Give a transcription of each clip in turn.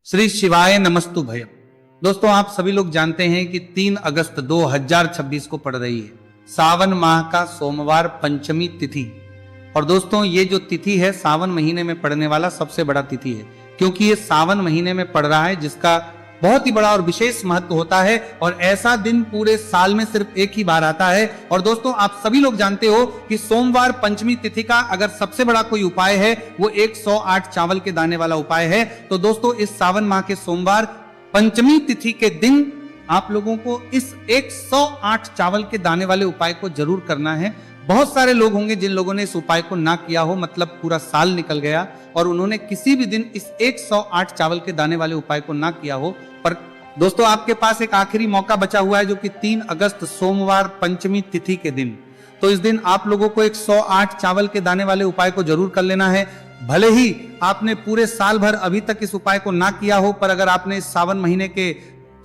श्री शिवाय नमस्तु भयम। दोस्तों, आप सभी लोग जानते हैं कि 3 अगस्त 2026 को पड़ रही है सावन माह का सोमवार पंचमी तिथि। और दोस्तों, ये जो तिथि है सावन महीने में पड़ने वाला सबसे बड़ा तिथि है, क्योंकि ये सावन महीने में पड़ रहा है जिसका बहुत ही बड़ा और विशेष महत्व होता है। और ऐसा दिन पूरे साल में सिर्फ एक ही बार आता है। और दोस्तों, आप सभी लोग जानते हो कि सोमवार पंचमी तिथि का अगर सबसे बड़ा कोई उपाय है वो 108 चावल के दाने वाला उपाय है। तो दोस्तों, इस सावन माह के सोमवार पंचमी तिथि के दिन आप लोगों को इस 108 चावल के दाने वाले उपाय को जरूर करना है। बहुत सारे लोग होंगे जिन लोगों ने इस उपाय को ना किया हो, मतलब पूरा साल निकल गया और उन्होंने किसी भी दिन इस 108 चावल के दाने वाले उपाय को ना किया हो। पर दोस्तों, आपके पास एक आखिरी मौका बचा हुआ है जो कि 3 अगस्त सोमवार पंचमी तिथि के दिन। तो इस दिन आप लोगों को 108 चावल के दाने वाले उपाय को जरूर कर लेना है। भले ही आपने पूरे साल भर अभी तक इस उपाय को ना किया हो, पर अगर आपने इस सावन महीने के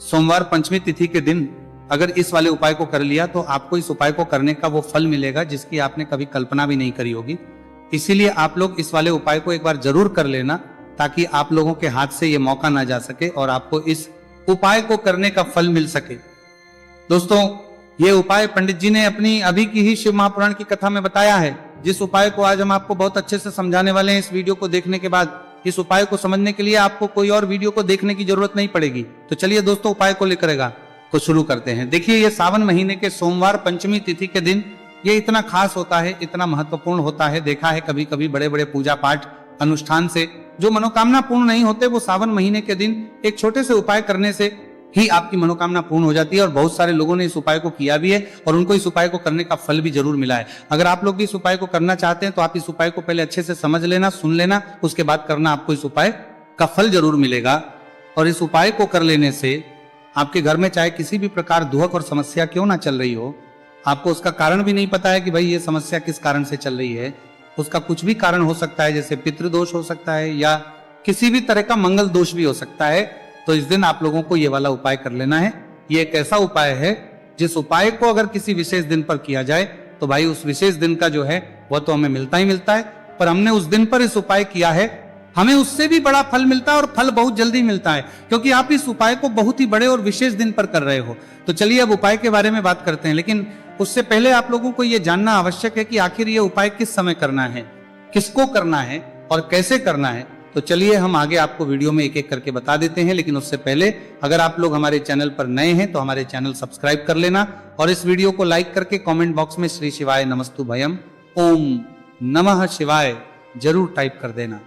सोमवार पंचमी तिथि के दिन अगर इस वाले उपाय को कर लिया तो आपको इस उपाय को करने का वो फल मिलेगा जिसकी आपने कभी कल्पना भी नहीं करी होगी। इसीलिए आप लोग इस वाले उपाय को एक बार जरूर कर लेना, ताकि आप लोगों के हाथ से ये मौका ना जा सके और आपको इस उपाय को करने का फल मिल सके। दोस्तों, ये उपाय पंडित जी ने अपनी अभी की ही शिव महापुराण की कथा में बताया है, जिस उपाय को आज हम आपको बहुत अच्छे से समझाने वाले हैं। इस वीडियो को देखने के बाद इस उपाय को समझने के लिए आपको कोई और वीडियो को देखने की जरूरत नहीं पड़ेगी। तो चलिए दोस्तों, उपाय को लेकर को शुरू करते हैं। देखिए, ये सावन महीने के सोमवार पंचमी तिथि के दिन ये इतना खास होता है, इतना महत्वपूर्ण होता है। देखा है कभी कभी बड़े बड़े पूजा पाठ अनुष्ठान से जो मनोकामना पूर्ण नहीं होते, वो सावन महीने के दिन एक छोटे से उपाय करने से ही आपकी मनोकामना पूर्ण हो जाती है। और बहुत सारे लोगों ने इस उपाय को किया भी है और उनको इस उपाय को करने का फल भी जरूर मिला है। अगर आप लोग भी इस उपाय को करना चाहते हैं तो आप इस उपाय को पहले अच्छे से समझ लेना, सुन लेना, उसके बाद करना, आपको इस उपाय का फल जरूर मिलेगा। और इस उपाय को कर लेने से आपके घर में चाहे किसी भी प्रकार दुख और समस्या क्यों ना चल रही हो, आपको उसका कारण भी नहीं पता है कि भाई ये समस्या किस कारण से चल रही है, उसका कुछ भी कारण हो सकता है, जैसे पितृदोष हो सकता है या किसी भी तरह का मंगल दोष भी हो सकता है। तो इस दिन आप लोगों को ये वाला उपाय कर लेना है। ये एक ऐसा उपाय है जिस उपाय को अगर किसी विशेष दिन पर किया जाए तो भाई उस विशेष दिन का जो है वह तो हमें मिलता ही मिलता है। पर हमने उस दिन पर इस उपाय किया है, हमें उससे भी बड़ा फल मिलता है और फल बहुत जल्दी मिलता है, क्योंकि आप इस उपाय को बहुत ही बड़े और विशेष दिन पर कर रहे हो। तो चलिए अब उपाय के बारे में बात करते हैं, लेकिन उससे पहले आप लोगों को यह जानना आवश्यक है कि आखिर ये उपाय किस समय करना है, किसको करना है और कैसे करना है। तो चलिए हम आगे आपको वीडियो में एक एक करके बता देते हैं। लेकिन उससे पहले अगर आप लोग हमारे चैनल पर नए हैं तो हमारे चैनल सब्सक्राइब कर लेना और इस वीडियो को लाइक करके कमेंट बॉक्स में श्री शिवाय नमस्तु भयम ओम नमः शिवाय जरूर टाइप कर देना।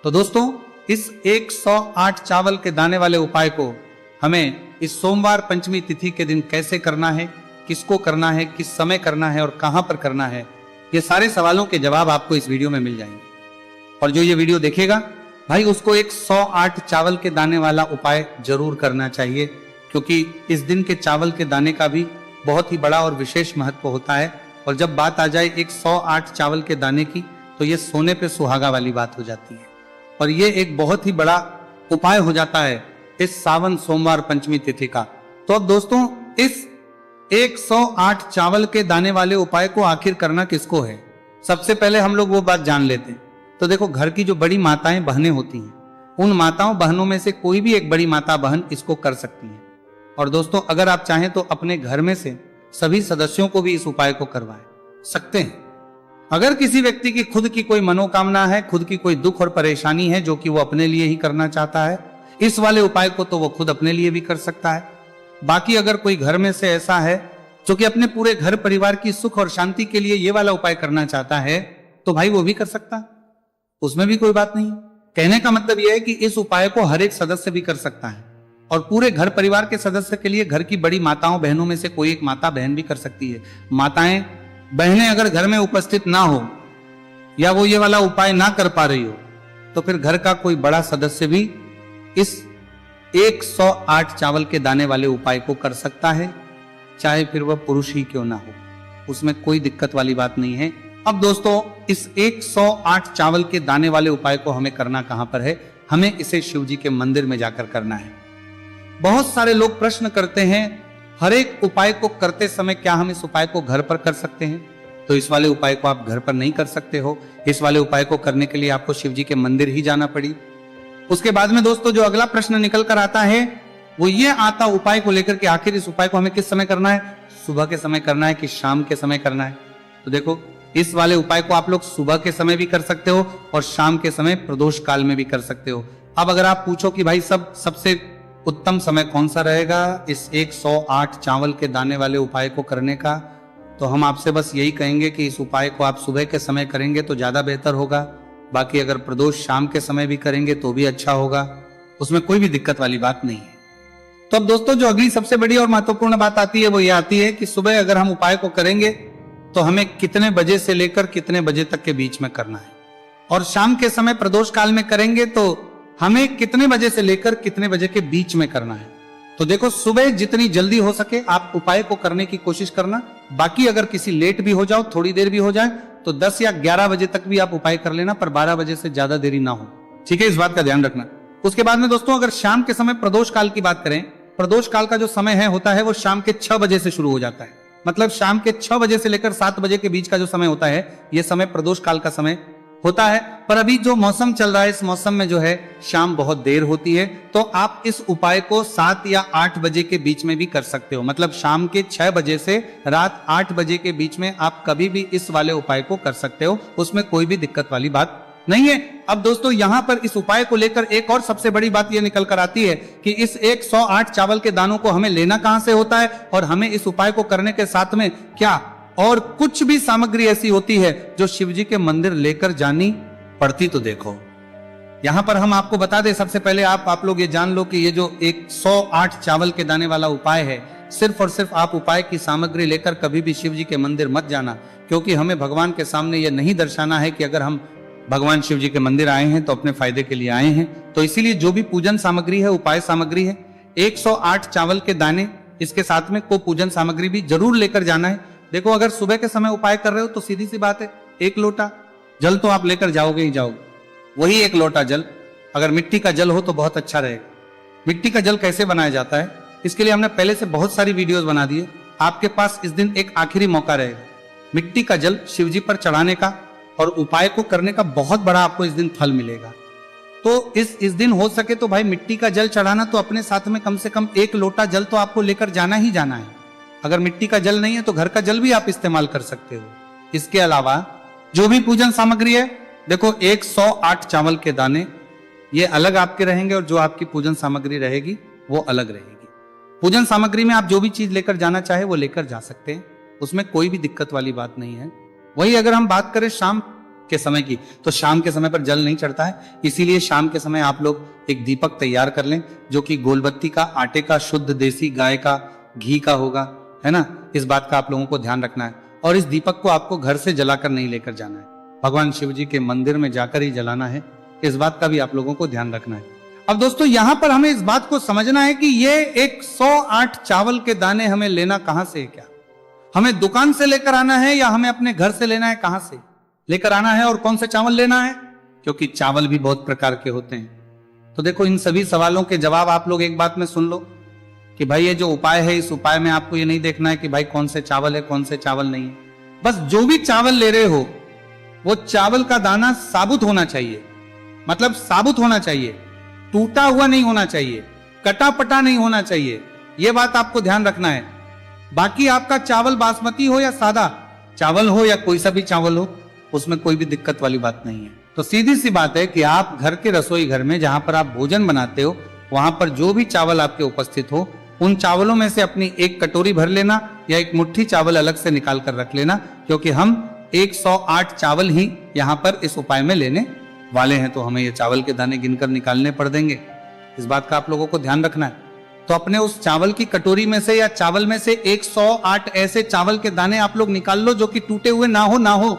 तो दोस्तों, इस 108 चावल के दाने वाले उपाय को हमें इस सोमवार पंचमी तिथि के दिन कैसे करना है, किसको करना है, किस समय करना है और कहां पर करना है, ये सारे सवालों के जवाब आपको इस वीडियो में मिल जाएंगे। और जो ये वीडियो देखेगा भाई उसको 108 चावल के दाने वाला उपाय जरूर करना चाहिए, क्योंकि इस दिन के चावल के दाने का भी बहुत ही बड़ा और विशेष महत्व होता है। और जब बात आ जाए 108 चावल के दाने की तो ये सोने पे सुहागा वाली बात हो जाती है और ये एक बहुत ही बड़ा उपाय हो जाता है इस सावन सोमवार पंचमी तिथि का। तो अब दोस्तों, इस 108 चावल के दाने वाले उपाय को आखिर करना किसको है, सबसे पहले हम लोग वो बात जान लेते हैं। तो देखो, घर की जो बड़ी माताएं बहनें होती हैं, उन माताओं बहनों में से कोई भी एक बड़ी माता बहन इसको कर सकती है। और दोस्तों, अगर आप चाहें तो अपने घर में से सभी सदस्यों को भी इस उपाय को करवा सकते हैं। अगर किसी व्यक्ति की खुद की कोई मनोकामना है, खुद की कोई दुख और परेशानी है जो कि वो अपने लिए ही करना चाहता है, इस वाले उपाय को तो वो खुद अपने लिए भी कर सकता है। बाकी अगर कोई घर में से ऐसा है जो कि अपने पूरे घर परिवार की सुख और शांति के लिए ये वाला उपाय करना चाहता है, तो भाई वो भी कर सकता है, उसमें भी कोई बात नहीं। कहने का मतलब यह है कि इस उपाय को हर एक सदस्य भी कर सकता है और पूरे घर परिवार के सदस्य के लिए घर की बड़ी माताओं बहनों में से कोई एक माता बहन भी कर सकती है। माताएं बहनें अगर घर में उपस्थित ना हो या वो ये वाला उपाय ना कर पा रही हो तो फिर घर का कोई बड़ा सदस्य भी इस 108 चावल के दाने वाले उपाय को कर सकता है, चाहे फिर वह पुरुष ही क्यों ना हो, उसमें कोई दिक्कत वाली बात नहीं है। अब दोस्तों, इस 108 चावल के दाने वाले उपाय को हमें करना कहां पर है, हमें इसे शिव जी के मंदिर में जाकर करना है। बहुत सारे लोग प्रश्न करते हैं, हर एक उपाय को करते समय क्या हम इस उपाय को घर पर कर सकते हैं? तो इस वाले उपाय को आप घर पर नहीं कर सकते हो। इस वाले उपाय को करने के लिए आपको शिव जी के मंदिर ही जाना उसके बाद में दोस्तों जो अगला प्रश्न निकल कर आता है वो ये आता उपाय को लेकर के, आखिर इस उपाय को हमें किस समय करना है, सुबह के समय करना है कि शाम के समय करना है। तो देखो इस वाले उपाय को आप लोग सुबह के समय भी कर सकते हो और शाम के समय प्रदोष काल में भी कर सकते हो। अब अगर आप पूछो कि भाई सबसे उत्तम समय कौन सा रहेगा इस 108 चावल के दाने वाले उपाय को करने का, तो हम आपसे बस यही कहेंगे कि इस उपाय को आप सुबह के समय करेंगे तो ज्यादा बेहतर होगा। बाकी अगर प्रदोष शाम के समय भी करेंगे तो भी अच्छा होगा, उसमें कोई भी दिक्कत वाली बात नहीं है। तो अब दोस्तों जो अगली सबसे बड़ी और महत्वपूर्ण बात आती है वो ये आती है कि सुबह अगर हम उपाय को करेंगे तो हमें कितने बजे से लेकर कितने बजे तक के बीच में करना है, और शाम के समय प्रदोष काल में करेंगे तो हमें कितने बजे से लेकर कितने बजे के बीच में करना है। तो देखो सुबह जितनी जल्दी हो सके आप उपाय को करने की कोशिश करना। बाकी अगर किसी लेट भी हो जाओ, थोड़ी देर भी हो जाए, तो 10 या 11 बजे तक भी आप उपाय कर लेना, पर 12 बजे से ज्यादा देरी ना हो। ठीक है, इस बात का ध्यान रखना। उसके बाद में दोस्तों अगर शाम के समय प्रदोष काल की बात करें, प्रदोष काल का जो समय है होता है वो शाम के 6 बजे से शुरू हो जाता है। मतलब शाम के 6 बजे से लेकर 7 बजे के बीच का जो समय होता है यह समय प्रदोष काल का समय होता है। पर अभी जो मौसम चल रहा है इस मौसम में जो है शाम बहुत देर होती है, तो आप इस उपाय को 7 या 8 बजे के बीच में भी कर सकते हो। मतलब शाम के 6 बजे से रात 8 बजे के बीच में आप कभी भी इस वाले उपाय को कर सकते हो, उसमें कोई भी दिक्कत वाली बात नहीं है। अब दोस्तों यहां पर इस उपाय को लेकर एक और सबसे बड़ी बात यह निकल कर आती है कि इस 108 चावल के दानों को हमें लेना कहां से होता है, और हमें इस उपाय को करने के साथ में क्या और कुछ भी सामग्री ऐसी होती है जो शिव जी के मंदिर लेकर जानी पड़ती। तो देखो यहां पर हम आपको बता दें, सबसे पहले आप लोग ये जान लो कि ये जो 108 चावल के दाने वाला उपाय है, सिर्फ और सिर्फ आप उपाय की सामग्री लेकर कभी भी शिव जी के मंदिर मत जाना, क्योंकि हमें भगवान के सामने यह नहीं दर्शाना है कि अगर हम भगवान शिव जी के मंदिर आए हैं तो अपने फायदे के लिए आए हैं। तो इसीलिए जो भी पूजन सामग्री है, उपाय सामग्री है, 108 चावल के दाने, इसके साथ में को पूजन सामग्री भी जरूर लेकर जाना है। देखो अगर सुबह के समय उपाय कर रहे हो तो सीधी सी बात है, 1 लोटा जल तो आप लेकर जाओगे ही जाओगे। वही 1 लोटा जल अगर मिट्टी का जल हो तो बहुत अच्छा रहेगा। मिट्टी का जल कैसे बनाया जाता है इसके लिए हमने पहले से बहुत सारी वीडियोस बना दी है। आपके पास इस दिन एक आखिरी मौका रहेगा मिट्टी का जल शिव जी पर चढ़ाने का, और उपाय को करने का बहुत बड़ा आपको इस दिन फल मिलेगा। तो इस दिन हो सके तो भाई मिट्टी का जल चढ़ाना, तो अपने साथ में कम से कम 1 लोटा जल तो आपको लेकर जाना ही जाना है। अगर मिट्टी का जल नहीं है तो घर का जल भी आप इस्तेमाल कर सकते हो। इसके अलावा जो भी पूजन सामग्री है, देखो 108 चावल के दाने ये अलग आपके रहेंगे और जो आपकी पूजन सामग्री रहेगी वो अलग रहेगी। पूजन सामग्री में आप जो भी चीज लेकर जाना चाहे वो लेकर जा सकते हैं, उसमें कोई भी दिक्कत वाली बात नहीं है। वही अगर हम बात करें शाम के समय की, तो शाम के समय पर जल नहीं चढ़ता है, इसीलिए शाम के समय आप लोग एक दीपक तैयार कर लें जो कि गोलबत्ती का, आटे का, शुद्ध देसी गाय का घी का होगा, है ना। इस बात का आप लोगों को ध्यान रखना है। और इस दीपक को आपको घर से जलाकर नहीं लेकर जाना है, भगवान शिव जी के मंदिर में जाकर ही जलाना है। इस बात का भी आप लोगों को ध्यान रखना है। अब दोस्तों यहां पर हमें इस बात को समझना है कि ये 108 चावल के दाने हमें लेना कहां से है, क्या हमें दुकान से लेकर आना है या हमें अपने घर से लेना है, कहां से लेकर आना है और कौन से चावल लेना है, क्योंकि चावल भी बहुत प्रकार के होते हैं। तो देखो इन सभी सवालों के जवाब आप लोग एक बात में सुन लो कि भाई ये जो उपाय है, इस उपाय में आपको ये नहीं देखना है कि भाई कौन से चावल है कौन से चावल नहीं है। बस जो भी चावल ले रहे हो वो चावल का दाना साबुत होना चाहिए, मतलब साबुत होना चाहिए, टूटा हुआ नहीं होना चाहिए, कटा पटा नहीं होना चाहिए। यह बात आपको ध्यान रखना है। बाकी आपका चावल बासमती हो या सादा चावल हो या कोई सा भी चावल हो, उसमें कोई भी दिक्कत वाली बात नहीं है। तो सीधी सी बात है कि आप घर के रसोई घर में जहां पर आप भोजन बनाते हो वहां पर जो भी चावल आपके उपस्थित हो उन चावलों में से अपनी एक कटोरी भर लेना या एक मुट्ठी चावल अलग से निकाल कर रख लेना, क्योंकि हम 108 चावल ही यहां पर इस उपाय में लेने वाले हैं। तो हमें ये चावल के दाने गिनकर निकालने पड़ देंगे, इस बात का आप लोगों को ध्यान रखना है। तो अपने उस चावल की कटोरी में से या चावल में से 108 ऐसे चावल के दाने आप लोग निकाल लो जो कि टूटे हुए ना हो,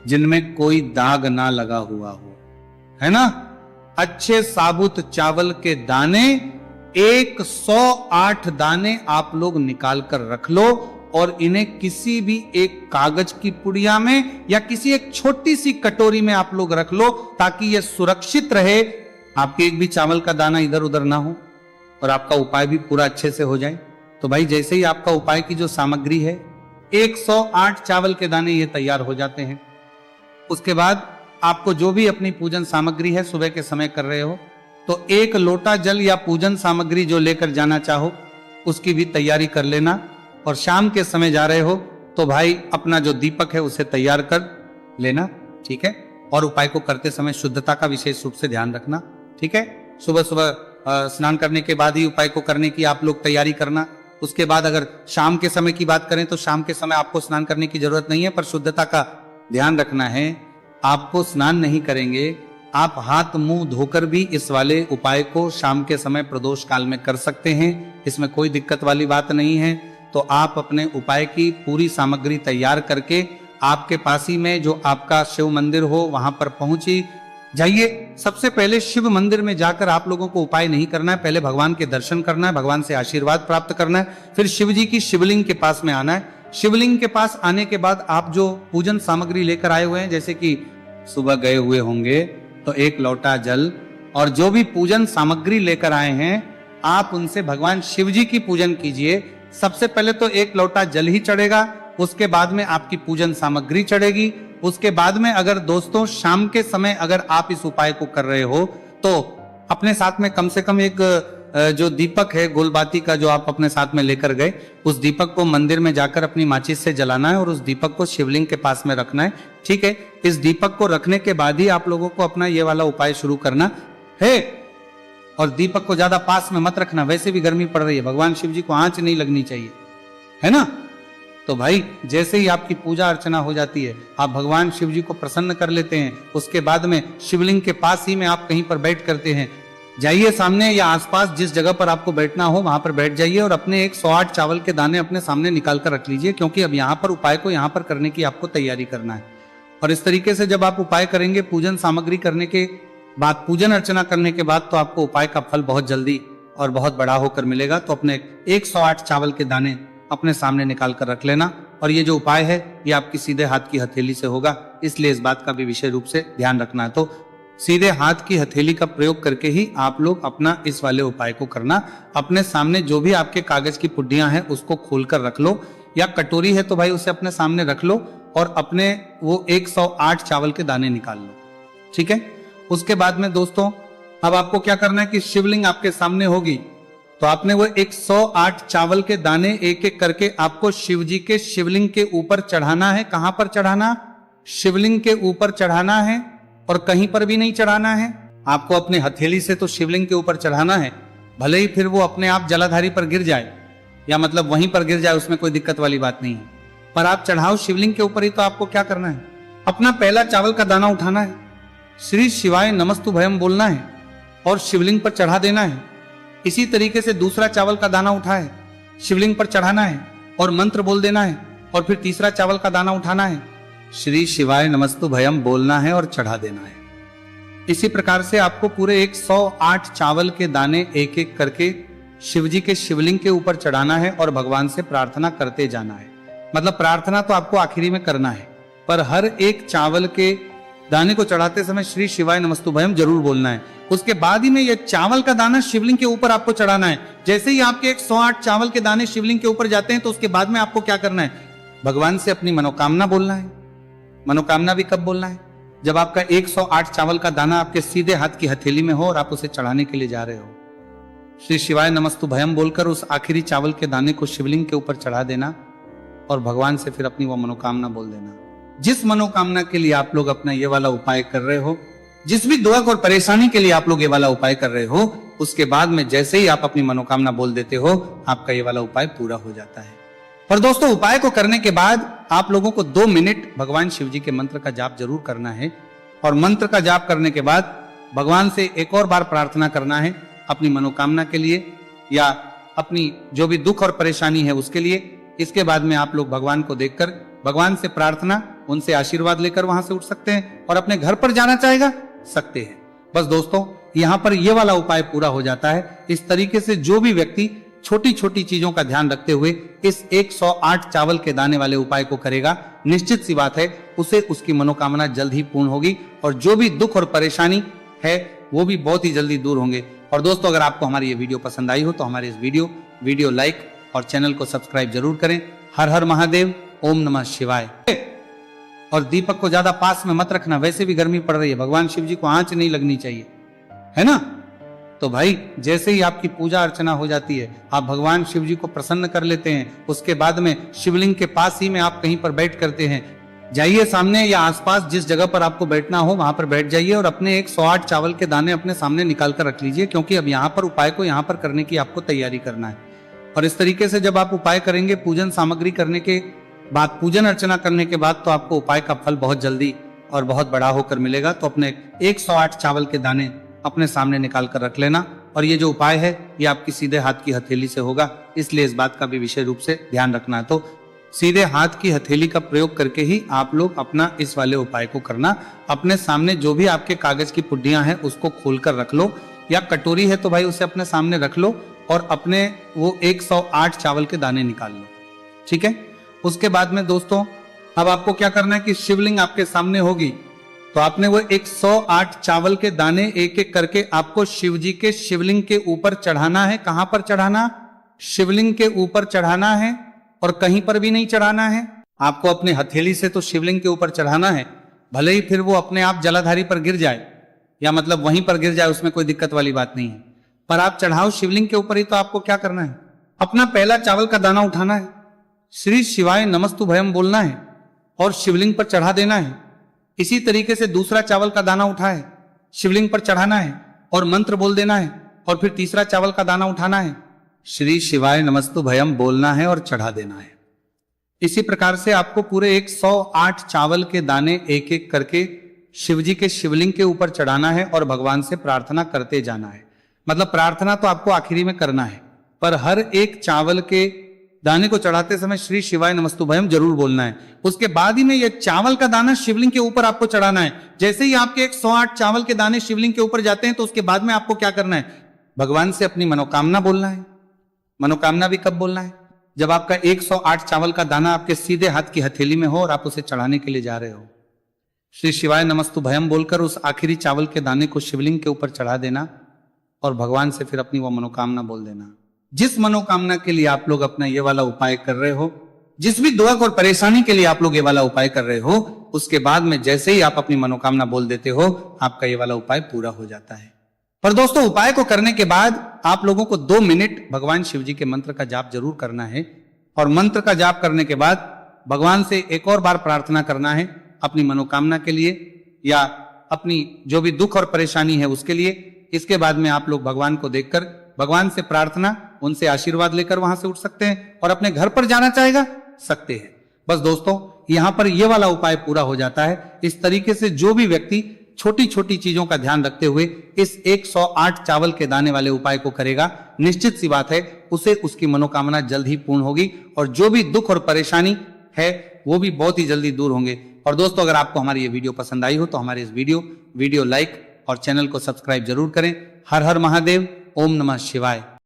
जिनमें कोई दाग ना लगा हुआ हो, है ना। अच्छे साबुत चावल के दाने 108 दाने आप लोग निकाल कर रख लो और इन्हें किसी भी एक कागज की पुड़िया में या किसी एक छोटी सी कटोरी में आप लोग रख लो, ताकि यह सुरक्षित रहे, आपके एक भी चावल का दाना इधर उधर ना हो और आपका उपाय भी पूरा अच्छे से हो जाए। तो भाई जैसे ही आपका उपाय की जो सामग्री है 108 चावल के दाने ये तैयार हो जाते हैं, उसके बाद आपको जो भी अपनी पूजन सामग्री है सुबह के समय कर रहे हो तो 1 लोटा जल या पूजन सामग्री जो लेकर जाना चाहो उसकी भी तैयारी कर लेना। और शाम के समय जा रहे हो तो भाई अपना जो दीपक है उसे तैयार कर लेना, ठीक है। और उपाय को करते समय शुद्धता का विशेष रूप से ध्यान रखना, ठीक है। सुबह सुबह स्नान करने के बाद ही उपाय को करने की आप लोग तैयारी करना। उसके बाद अगर शाम के समय की बात करें तो शाम के समय आपको स्नान करने की जरूरत नहीं है, पर शुद्धता का ध्यान रखना है। आपको स्नान नहीं करेंगे, आप हाथ मुंह धोकर भी इस वाले उपाय को शाम के समय प्रदोष काल में कर सकते हैं, इसमें कोई दिक्कत वाली बात नहीं है। तो आप अपने उपाय की पूरी सामग्री तैयार करके आपके पास ही में जो आपका शिव मंदिर हो वहां पर पहुंची जाइए। सबसे पहले शिव मंदिर में जाकर आप लोगों को उपाय नहीं करना है, पहले भगवान के दर्शन करना है, भगवान से आशीर्वाद प्राप्त करना है, फिर शिव जी की शिवलिंग के पास में आना है। शिवलिंग के पास आने के बाद आप जो पूजन सामग्री लेकर आए हुए हैं, जैसे कि सुबह गए हुए होंगे तो 1 लोटा जल और जो भी पूजन सामग्री लेकर आए हैं आप उनसे भगवान शिव जी की पूजन कीजिए। सबसे पहले तो 1 लोटा जल ही चढ़ेगा, उसके बाद में आपकी पूजन सामग्री चढ़ेगी। उसके बाद में अगर दोस्तों शाम के समय अगर आप इस उपाय को कर रहे हो तो अपने साथ में कम से कम एक जो दीपक है गोलबाती का जो आप अपने साथ में लेकर गए, उस दीपक को मंदिर में जाकर अपनी माचिस से जलाना है और उस दीपक को शिवलिंग के पास में रखना है, ठीक है। इस दीपक को रखने के बाद ही आप लोगों को अपना ये वाला उपाय शुरू करना है। और दीपक को ज्यादा पास में मत रखना, वैसे भी गर्मी पड़ रही है, भगवान शिव जी को आंच नहीं लगनी चाहिए, है ना। तो भाई जैसे ही आपकी पूजा अर्चना हो जाती है, आप भगवान शिव जी को प्रसन्न कर लेते हैं, उसके बाद में शिवलिंग के पास ही में आप कहीं पर बैठ करते हैं, जाइए सामने या आसपास जिस जगह पर आपको बैठना हो वहां पर बैठ जाइए और अपने एक 108 चावल के दाने अपने सामने निकाल कर रख लीजिए, क्योंकि अब यहाँ पर उपाय को यहाँ पर करने की आपको तैयारी करना है। और इस तरीके से जब आप उपाय करेंगे पूजन सामग्री करने के बाद, पूजन अर्चना करने के बाद, तो आपको उपाय का फल बहुत जल्दी और बहुत बड़ा होकर मिलेगा। तो अपने 108 चावल के दाने अपने सामने निकाल कर रख लेना। और ये जो उपाय है ये आपकी सीधे हाथ की हथेली से होगा, इसलिए इस बात का भी विशेष रूप से ध्यान रखना है। तो सीधे हाथ की हथेली का प्रयोग करके ही आप लोग अपना इस वाले उपाय को करना। अपने सामने जो भी आपके कागज की पुड्डियां हैं उसको खोलकर रख लो, या कटोरी है तो भाई उसे अपने सामने रख लो और अपने वो 108 चावल के दाने निकाल लो, ठीक है। उसके बाद में दोस्तों अब आपको क्या करना है कि शिवलिंग आपके सामने होगी, तो आपने वो 108 चावल के दाने एक एक करके आपको शिव जी के शिवलिंग के ऊपर चढ़ाना है। कहां पर चढ़ाना? शिवलिंग के ऊपर चढ़ाना है, और कहीं पर भी नहीं चढ़ाना है। आपको अपने हथेली से तो शिवलिंग के ऊपर चढ़ाना है, भले ही फिर वो अपने आप जलाधारी पर गिर जाए, या मतलब वहीं पर गिर जाए, उसमें कोई दिक्कत वाली बात नहीं है, पर आप चढ़ाओ शिवलिंग के ऊपर ही। तो आपको क्या करना है, अपना पहला चावल का दाना उठाना है, श्री शिवाय नमस्तुभयम बोलना है और शिवलिंग पर चढ़ा देना है। इसी तरीके से दूसरा चावल का दाना उठाए, शिवलिंग पर चढ़ाना है और मंत्र बोल देना है, और फिर तीसरा चावल का दाना उठाना है, श्री शिवाय नमस्तुभयम बोलना है और चढ़ा देना है। इसी प्रकार से आपको पूरे 108 चावल के दाने एक एक करके शिव जी के शिवलिंग के ऊपर चढ़ाना है और भगवान से प्रार्थना करते जाना है। मतलब प्रार्थना तो आपको आखिरी में करना है, पर हर एक चावल के दाने को चढ़ाते समय श्री शिवाय नमस्तुभयम जरूर बोलना है। उसके बाद ही में ये चावल का दाना शिवलिंग के ऊपर आपको चढ़ाना है। जैसे ही आपके 108 चावल के दाने शिवलिंग के ऊपर जाते हैं तो उसके बाद में आपको क्या करना है, भगवान से अपनी मनोकामना बोलना है। मनोकामना भी कब बोलना है? जब आपका 108 चावल का दाना आपके सीधे हाथ की हथेली में हो और आप उसे चढ़ाने के लिए जा रहे हो। श्री शिवाय नमस्तुभयम बोलकर उस आखिरी चावल के दाने को शिवलिंग के ऊपर चढ़ा देना और भगवान से फिर अपनी वो मनोकामना बोल देना। जिस मनोकामना के लिए आप लोग अपना ये वाला उपाय कर रहे हो, जिस भी दुख और परेशानी के लिए आप लोग ये वाला उपाय कर रहे हो, उसके बाद में जैसे ही आप अपनी मनोकामना बोल देते हो, आपका ये वाला उपाय पूरा हो जाता है। पर दोस्तों उपाय को करने के बाद आप लोगों को 2 मिनट भगवान शिव जी के मंत्र का जाप जरूर करना है, और मंत्र का जाप करने के बाद भगवान से एक और बार प्रार्थना करना है अपनी मनोकामना के लिए या अपनी जो भी दुख और परेशानी है उसके लिए। इसके बाद में आप लोग भगवान को देखकर भगवान से प्रार्थना, उनसे आशीर्वाद लेकर वहां से उठ सकते हैं और अपने घर पर जाना चाहेगा सकते हैं। बस दोस्तों यहाँ पर ये वाला उपाय पूरा हो जाता है। इस तरीके से जो भी व्यक्ति छोटी छोटी चीजों का ध्यान रखते हुए इस 108 चावल के दाने वाले उपाय को करेगा, निश्चित सी बात है उसे उसकी मनोकामना जल्द ही पूर्ण होगी और जो भी दुख और परेशानी है वो भी बहुत ही जल्दी दूर होंगे। और दोस्तों अगर आपको हमारी ये वीडियो पसंद आई हो तो हमारे इस वीडियो लाइक और चैनल को सब्सक्राइब जरूर करें। हर हर महादेव, ओम नमः शिवाय। और दीपक को ज्यादा पास में मत रखना, वैसे भी गर्मी पड़ रही है, भगवान शिव जी को आंच नहीं लगनी चाहिए, है ना। तो भाई जैसे ही आपकी पूजा अर्चना हो जाती है, आप भगवान शिव जी को प्रसन्न कर लेते हैं, उसके बाद में शिवलिंग के पास ही में आप कहीं पर बैठ करते हैं, जाइए सामने या आसपास जिस जगह पर आपको बैठना हो वहां पर बैठ जाइए और अपने 108 चावल के दाने अपने सामने निकाल कर रख लीजिए, क्योंकि अब यहाँ पर उपाय को यहाँ पर करने की आपको तैयारी करना है। और इस तरीके से जब आप उपाय करेंगे पूजन सामग्री करने के बाद, पूजन अर्चना करने के बाद, तो आपको उपाय का फल बहुत जल्दी और बहुत बड़ा होकर मिलेगा। तो अपने 108 चावल के दाने अपने सामने निकाल कर रख लेना। और ये जो उपाय है ये आपकी सीधे हाथ की हथेली से होगा, इसलिए इस बात का भी विशेष रूप से ध्यान रखना है। तो सीधे हाथ की हथेली का प्रयोग करके ही आप लोग अपना इस वाले उपाय को करना। अपने सामने जो भी आपके कागज की पुड्डियां हैं उसको खोलकर रख लो, या कटोरी है तो भाई उसे अपने सामने रख लो और अपने वो 108 चावल के दाने निकाल लो। ठीक है, उसके बाद में दोस्तों अब आपको क्या करना है कि शिवलिंग आपके सामने होगी, तो आपने वो 108 चावल के दाने एक एक करके आपको शिव जी के शिवलिंग के ऊपर चढ़ाना है। कहां पर चढ़ाना? शिवलिंग के ऊपर चढ़ाना है, और कहीं पर भी नहीं चढ़ाना है। आपको अपने हथेली से तो शिवलिंग के ऊपर चढ़ाना है, भले ही फिर वो अपने आप जलाधारी पर गिर जाए, या मतलब वहीं पर गिर जाए, उसमें कोई दिक्कत वाली बात नहीं है, पर आप चढ़ाओ शिवलिंग के ऊपर ही। तो आपको क्या करना है, अपना पहला चावल का दाना उठाना है, श्री शिवाय नमस्तु भयम बोलना है और शिवलिंग पर चढ़ा देना है। इसी तरीके से दूसरा चावल का दाना उठाए, शिवलिंग पर चढ़ाना है और मंत्र बोल देना है, और फिर तीसरा चावल का दाना उठाना है, श्री शिवाय नमस्तु भयम बोलना है और चढ़ा देना है। इसी प्रकार से आपको पूरे 108 चावल के दाने एक एक करके शिव जी के शिवलिंग के ऊपर चढ़ाना है और भगवान से प्रार्थना करते जाना है। मतलब प्रार्थना तो आपको आखिरी में करना है, पर हर एक चावल के दाने को चढ़ाते समय श्री शिवाय नमस्तु भयम जरूर बोलना है। उसके बाद ही में यह चावल का दाना शिवलिंग के ऊपर आपको चढ़ाना है। जैसे ही आपके 108 चावल के दाने शिवलिंग के ऊपर जाते हैं तो उसके बाद में आपको क्या करना है, भगवान से अपनी मनोकामना बोलना है। मनोकामना भी कब बोलना है? जब आपका 108 चावल का दाना आपके सीधे हाथ की हथेली में हो और आप उसे चढ़ाने के लिए जा रहे हो। श्री शिवाय नमस्तु भयम बोलकर उस आखिरी चावल के दाने को शिवलिंग के ऊपर चढ़ा देना और भगवान से फिर अपनी वो मनोकामना बोल देना। जिस मनोकामना के लिए आप लोग अपना ये वाला उपाय कर रहे हो, जिस भी दुख और परेशानी के लिए आप लोग ये वाला उपाय कर रहे हो, उसके बाद में जैसे ही आप अपनी मनोकामना बोल देते हो, आपका ये वाला उपाय पूरा हो जाता है। पर दोस्तों उपाय को करने के बाद आप लोगों को 2 मिनट भगवान शिव जी के मंत्र का जाप जरूर करना है, और मंत्र का जाप करने के बाद भगवान से एक और बार प्रार्थना करना है अपनी मनोकामना के लिए या अपनी जो भी दुख और परेशानी है उसके लिए। इसके बाद में आप लोग भगवान को देखकर भगवान से प्रार्थना, उनसे आशीर्वाद लेकर वहां से उठ सकते हैं और अपने घर पर जाना चाहेगा सकते हैं। बस दोस्तों यहां पर यह वाला उपाय पूरा हो जाता है। इस तरीके से जो भी व्यक्ति छोटी छोटी चीजों का ध्यान रखते हुए इस 108 चावल के दाने वाले उपाय को करेगा, निश्चित सी बात है उसे उसकी मनोकामना जल्द ही पूर्ण होगी और जो भी दुख और परेशानी है वो भी बहुत ही जल्दी दूर होंगे। और दोस्तों अगर आपको हमारी ये वीडियो पसंद आई हो तो हमारे इस वीडियो लाइक और चैनल को सब्सक्राइब जरूर करें। हर हर महादेव, ओम नमः शिवाय।